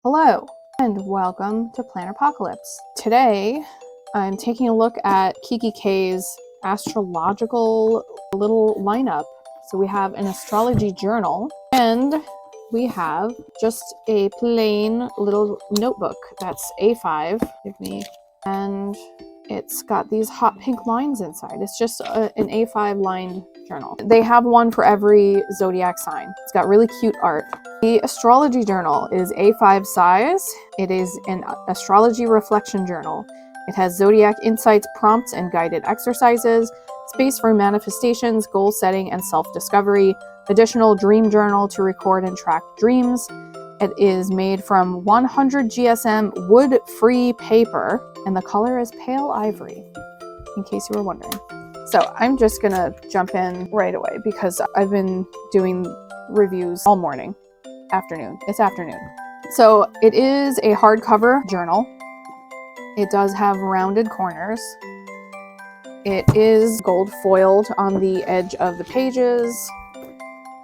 Hello and welcome to Planner Apocalypse. Today I'm taking a look at kikki.k's astrological little lineup. So we have an astrology journal and we have just a plain little notebook that's A5, and it's got these hot pink lines inside. It's just an A5 lined journal. They have one for every zodiac sign. It's got really cute art. The astrology journal is A5 size. It is an astrology reflection journal. It has zodiac insights, prompts, and guided exercises, space for manifestations, goal setting, and self-discovery, additional dream journal to record and track dreams. It is made from 100 GSM wood-free paper, and the color is pale ivory, in case you were wondering. So I'm just gonna jump in right away because I've been doing reviews all morning. It's afternoon. So it is a hardcover journal. It does have rounded corners. It is gold foiled on the edge of the pages.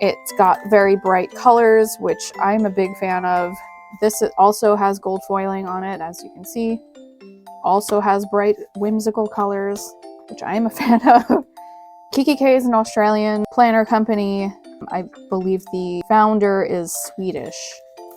It's got very bright colors, which I'm a big fan of. This also has gold foiling on it, as you can see. Also has bright, whimsical colors, which I am a fan of. kikki.k is an Australian planner company. I believe the founder is Swedish.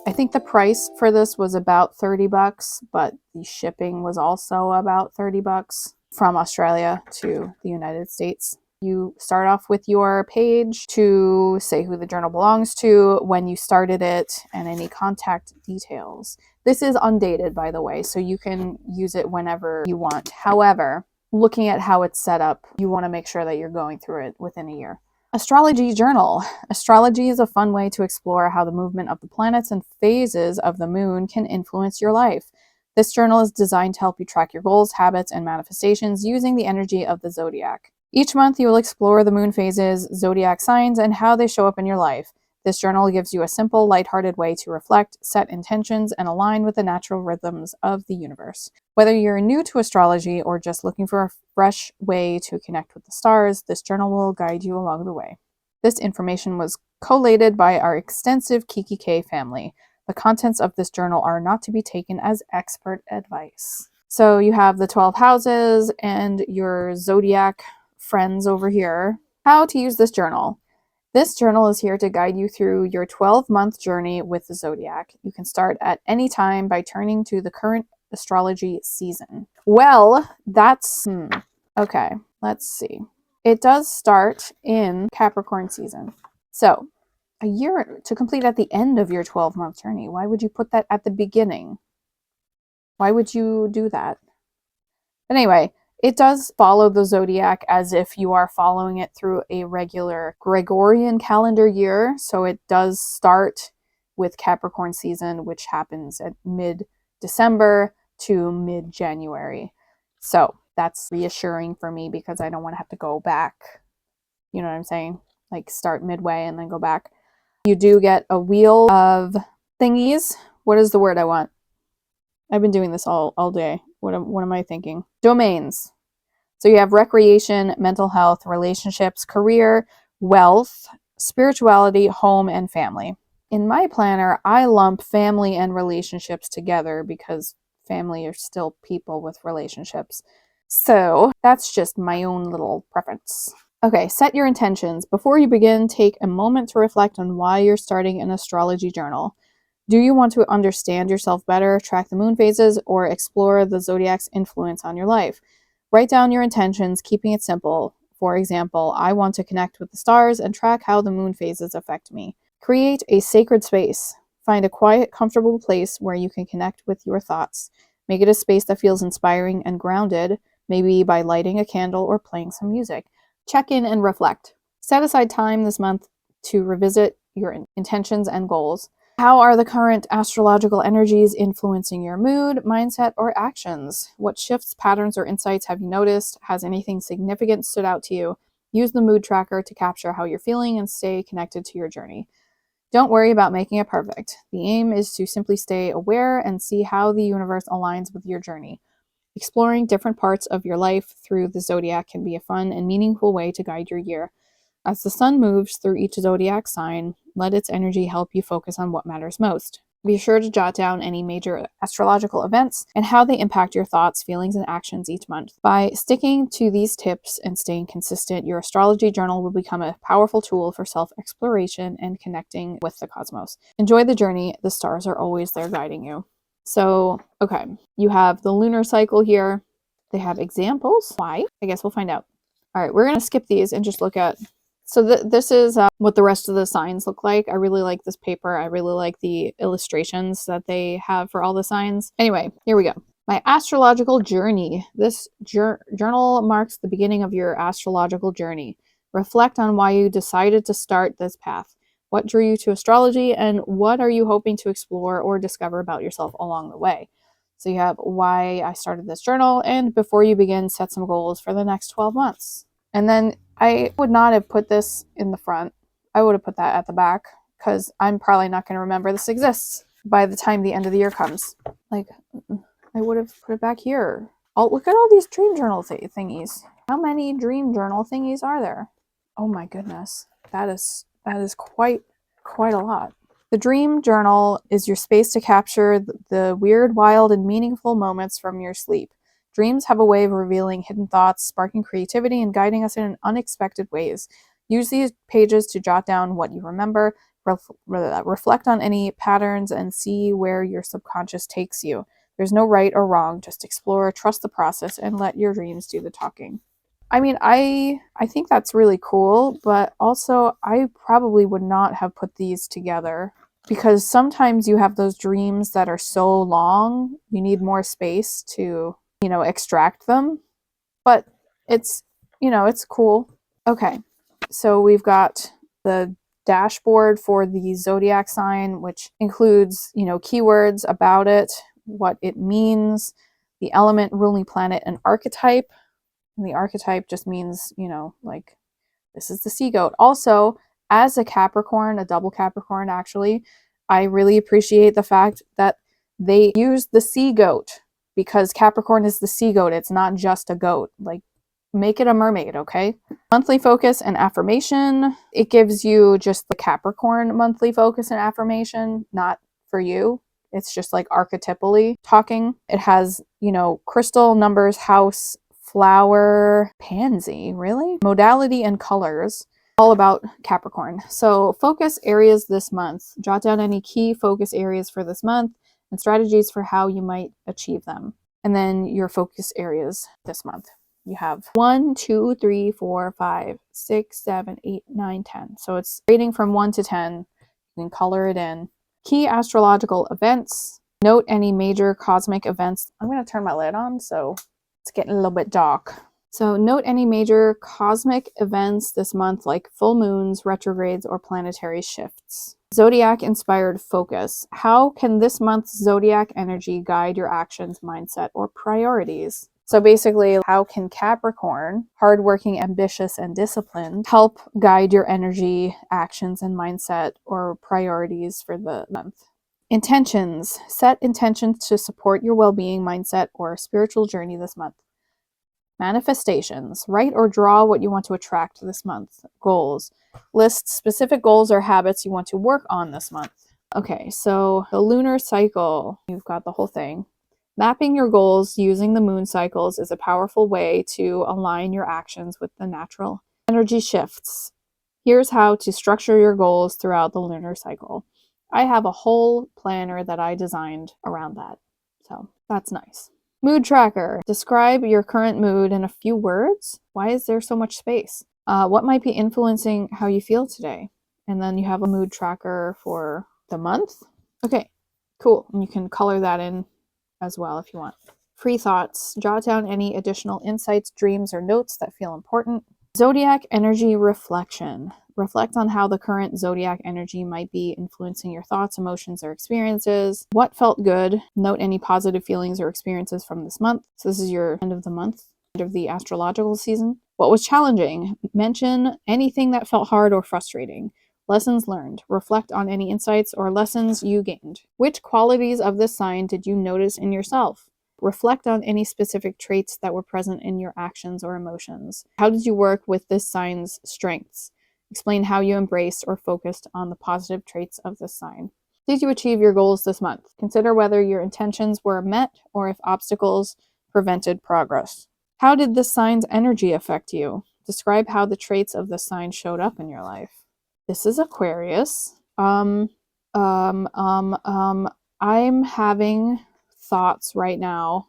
I think the price for this was about $30, but the shipping was also about $30 from Australia to the United States. You start off with your page to say who the journal belongs to, when you started it, and any contact details. This is undated, by the way, so you can use it whenever you want. However, looking at how it's set up, you want to make sure that you're going through it within a year. Astrology journal. Astrology is a fun way to explore how the movement of the planets and phases of the moon can influence your life. This journal is designed to help you track your goals, habits, and manifestations using the energy of the zodiac. Each month, you will explore the moon phases, zodiac signs, and how they show up in your life. This journal gives you a simple, lighthearted way to reflect, set intentions, and align with the natural rhythms of the universe. Whether you're new to astrology or just looking for a fresh way to connect with the stars, this journal will guide you along the way. This information was collated by our extensive kikki.k family. The contents of this journal are not to be taken as expert advice. So you have the 12 houses and your zodiac friends over here. How to use this journal. This journal is here to guide you through your 12-month journey with the zodiac. You can start at any time by turning to the current astrology season. Well, that's... Okay, let's see. It does start in Capricorn season. So, a year to complete at the end of your 12-month journey. Why would you put that at the beginning? Why would you do that? But anyway, it does follow the zodiac as if you are following it through a regular Gregorian calendar year. So it does start with Capricorn season, which happens at mid-December to mid-January. So that's reassuring for me because I don't want to have to go back. You know what I'm saying? Like start midway and then go back. You do get a wheel of thingies. What is the word I want? I've been doing this all day. What am I thinking? Domains. So you have recreation, mental health, relationships, career, wealth, spirituality, home, and family. In my planner, I lump family and relationships together because family are still people with relationships. So that's just my own little preference. Okay, set your intentions. Before you begin, take a moment to reflect on why you're starting an astrology journal. Do you want to understand yourself better, track the moon phases, or explore the zodiac's influence on your life? Write down your intentions, keeping it simple. For example, I want to connect with the stars and track how the moon phases affect me. Create a sacred space. Find a quiet, comfortable place where you can connect with your thoughts. Make it a space that feels inspiring and grounded, maybe by lighting a candle or playing some music. Check in and reflect. Set aside time this month to revisit your intentions and goals. How are the current astrological energies influencing your mood, mindset, or actions? What shifts, patterns, or insights have you noticed? Has anything significant stood out to you? Use the mood tracker to capture how you're feeling and stay connected to your journey. Don't worry about making it perfect. The aim is to simply stay aware and see how the universe aligns with your journey. Exploring different parts of your life through the zodiac can be a fun and meaningful way to guide your year. As the sun moves through each zodiac sign, let its energy help you focus on what matters most. Be sure to jot down any major astrological events and how they impact your thoughts, feelings, and actions each month. By sticking to these tips and staying consistent, your astrology journal will become a powerful tool for self-exploration and connecting with the cosmos. Enjoy the journey. The stars are always there guiding you. So, okay, you have the lunar cycle here. They have examples. Why? I guess we'll find out. All right, we're going to skip these and just look at. So this is what the rest of the signs look like. I really like this paper. I really like the illustrations that they have for all the signs. Anyway, here we go. My astrological journey. This journal marks the beginning of your astrological journey. Reflect on why you decided to start this path. What drew you to astrology, and what are you hoping to explore or discover about yourself along the way? So you have why I started this journal, and before you begin, set some goals for the next 12 months. And then I would not have put this in the front. I would have put that at the back because I'm probably not going to remember this exists by the time the end of the year comes. Like, I would have put it back here. Oh, look at all these dream journal thingies. How many dream journal thingies are there? Oh my goodness. That is quite a lot. The dream journal is your space to capture the weird, wild, and meaningful moments from your sleep. Dreams have a way of revealing hidden thoughts, sparking creativity, and guiding us in unexpected ways. Use these pages to jot down what you remember, reflect on any patterns, and see where your subconscious takes you. There's no right or wrong, just explore, trust the process, and let your dreams do the talking. I mean, I think that's really cool, but also I probably would not have put these together because sometimes you have those dreams that are so long, you need more space to extract them, but it's cool. Okay, so we've got the dashboard for the zodiac sign, which includes keywords about it, what it means, the element, ruling planet, and archetype. And the archetype just means like this is the sea goat. Also, as a Capricorn, a double Capricorn actually, I really appreciate the fact that they use the sea goat, because Capricorn is the sea goat. It's not just a goat. Like, make it a mermaid, okay? Monthly focus and affirmation. It gives you just the Capricorn monthly focus and affirmation, not for you. It's just like archetypally talking. It has, crystal, numbers, house, flower, pansy, really? Modality and colors. All about Capricorn. So focus areas this month. Jot down any key focus areas for this month and strategies for how you might achieve them. And then your focus areas this month. You have 1, 2, 3, 4, 5, 6, 7, 8, 9, 10. So it's rating from 1 to 10. You can color it in. Key astrological events. Note any major cosmic events. I'm going to turn my light on so it's getting a little bit dark. So note any major cosmic events this month, like full moons, retrogrades, or planetary shifts. Zodiac-inspired focus. How can this month's zodiac energy guide your actions, mindset, or priorities? So basically, how can Capricorn, hardworking, ambitious, and disciplined, help guide your energy, actions, and mindset or priorities for the month? Intentions. Set intentions to support your well-being, mindset, or spiritual journey this month. Manifestations. Write or draw what you want to attract this month. Goals. List specific goals or habits you want to work on this month. Okay, so the lunar cycle. You've got the whole thing. Mapping your goals using the moon cycles is a powerful way to align your actions with the natural energy shifts. Here's how to structure your goals throughout the lunar cycle. I have a whole planner that I designed around that, so that's nice. Mood tracker. Describe your current mood in a few words. Why is there so much space? What might be influencing how you feel today? And then you have a mood tracker for the month. Okay, cool. And you can color that in as well if you want. Free thoughts. Jot down any additional insights, dreams, or notes that feel important. Zodiac energy reflection. Reflect on how the current zodiac energy might be influencing your thoughts, emotions, or experiences. What felt good? Note any positive feelings or experiences from this month. So this is your end of the month, end of the astrological season. What was challenging? Mention anything that felt hard or frustrating. Lessons learned. Reflect on any insights or lessons you gained. Which qualities of this sign did you notice in yourself? Reflect on any specific traits that were present in your actions or emotions. How did you work with this sign's strengths? Explain how you embraced or focused on the positive traits of this sign. Did you achieve your goals this month? Consider whether your intentions were met or if obstacles prevented progress. How did this sign's energy affect you? Describe how the traits of the sign showed up in your life. This is Aquarius. I'm having thoughts right now.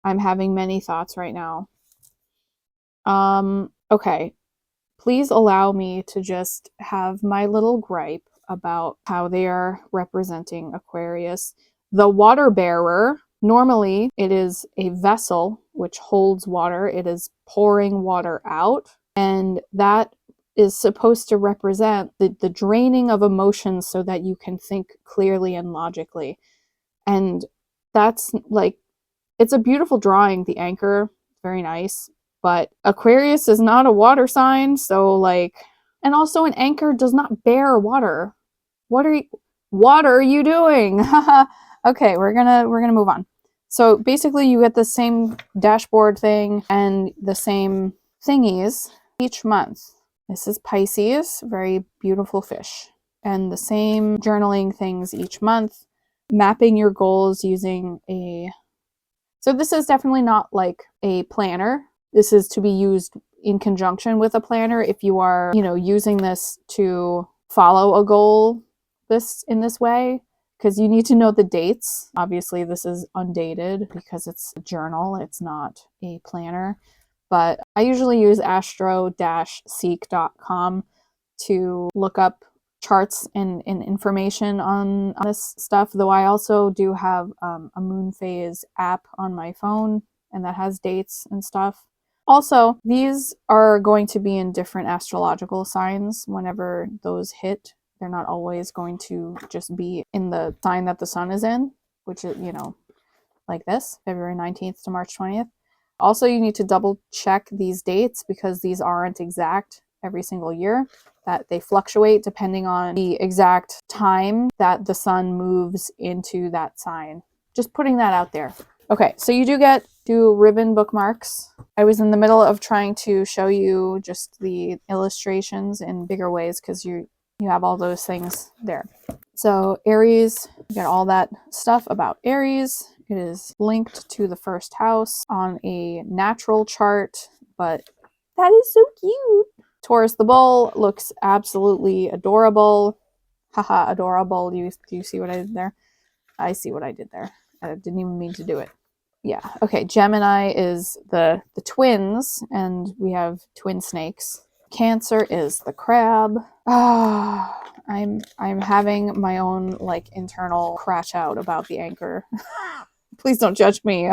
I'm having many thoughts right now. Okay. Please allow me to just have my little gripe about how they are representing Aquarius. The water bearer, normally it is a vessel which holds water. It is pouring water out, and that is supposed to represent the draining of emotions so that you can think clearly and logically. And that's like, it's a beautiful drawing, the anchor, very nice. But Aquarius is not a water sign, so like, and also an anchor does not bear water. What are you doing? Okay, we're gonna move on. So basically you get the same dashboard thing and the same thingies each month. This is Pisces, very beautiful fish. And the same journaling things each month, mapping your goals using a... So this is definitely not like a planner. This is to be used in conjunction with a planner if you are, using this to follow a goal in this way, because you need to know the dates. Obviously, this is undated because it's a journal. It's not a planner. But I usually use astro-seek.com to look up charts and information on this stuff, though I also do have a moon phase app on my phone, and that has dates and stuff. Also, these are going to be in different astrological signs whenever those hit. They're not always going to just be in the sign that the sun is in, which is, like this, February 19th to March 20th. Also, you need to double check these dates because these aren't exact every single year, that they fluctuate depending on the exact time that the sun moves into that sign. Just putting that out there. Okay, so you do ribbon bookmarks. I was in the middle of trying to show you just the illustrations in bigger ways because you have all those things there. So Aries, you get all that stuff about Aries. It is linked to the first house on a natural chart, but that is so cute. Taurus the bull looks absolutely adorable. Haha, adorable. Do you see what I did there? I see what I did there. I didn't even mean to do it. Yeah. Okay. Gemini is the twins, and we have twin snakes. Cancer is the crab. I'm having my own like internal crash out about the anchor. Please don't judge me.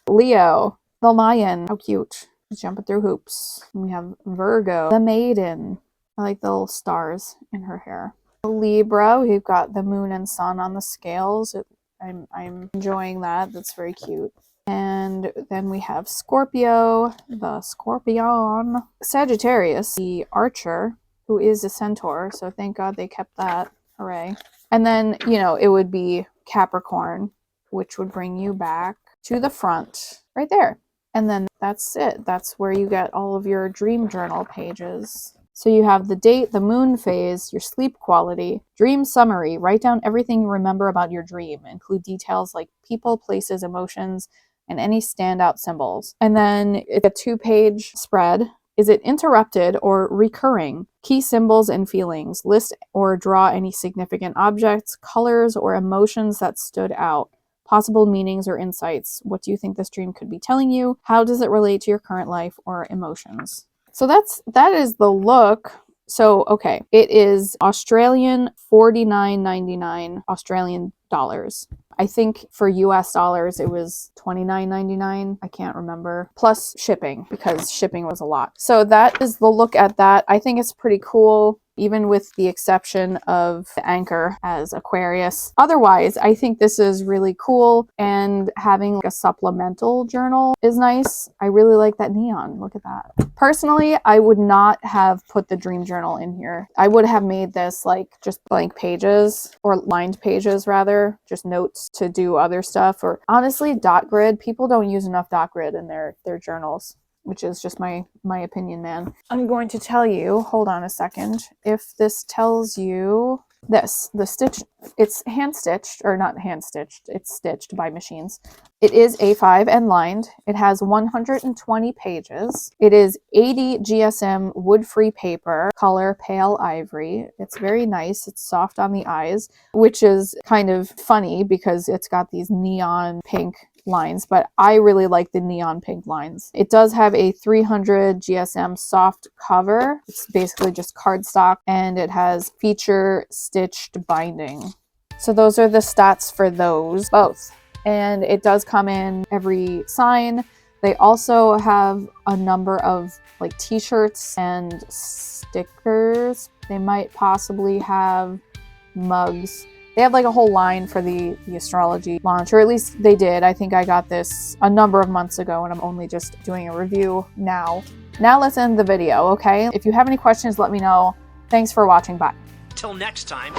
Leo, the lion. How cute. He's jumping through hoops. We have Virgo, the maiden. I like the little stars in her hair. Libra, we've got the moon and sun on the scales. I'm enjoying that. That's very cute. And then we have Scorpio, the scorpion. Sagittarius, the archer, who is a centaur. So thank God they kept that. Hooray. And then, it would be Capricorn, which would bring you back to the front right there. And then that's it. That's where you get all of your dream journal pages. So you have the date, the moon phase, your sleep quality, dream summary. Write down everything you remember about your dream. Include details like people, places, emotions, and any standout symbols. And then it's a 2-page spread. Is it interrupted or recurring? Key symbols and feelings. List or draw any significant objects, colors, or emotions that stood out. Possible meanings or insights. What do you think this dream could be telling you? How does it relate to your current life or emotions? So that is the look. So, okay, it is Australian $49.99 Australian dollars. I think for US dollars it was $29.99. I can't remember. Plus shipping, because shipping was a lot. So that is the look at that. I think it's pretty cool, even with the exception of the anchor as Aquarius. Otherwise, I think this is really cool, and having like a supplemental journal is nice. I really like that neon. Look at that. Personally, I would not have put the dream journal in here. I would have made this like just blank pages, or lined pages rather, just notes to do other stuff. Or honestly, dot grid. People don't use enough dot grid in their journals, which is just my opinion, man. I'm going to tell you, hold on a second, if this tells you the stitch, it's hand stitched, or not hand stitched, it's stitched by machines. It is A5 and lined. It has 120 pages. It is 80 GSM wood-free paper, color pale ivory. It's very nice. It's soft on the eyes, which is kind of funny because it's got these neon pink lines, but I really like the neon pink lines. It does have a 300 GSM soft cover. It's basically just cardstock, and it has feature stitched binding. So those are the stats for those both. And it does come in every sign. They also have a number of like t-shirts and stickers. They might possibly have mugs. They have like a whole line for the astrology launch, or at least they did. I think I got this a number of months ago and I'm only just doing a review now. Now let's end the video, okay? If you have any questions, let me know. Thanks for watching. Bye. Till next time.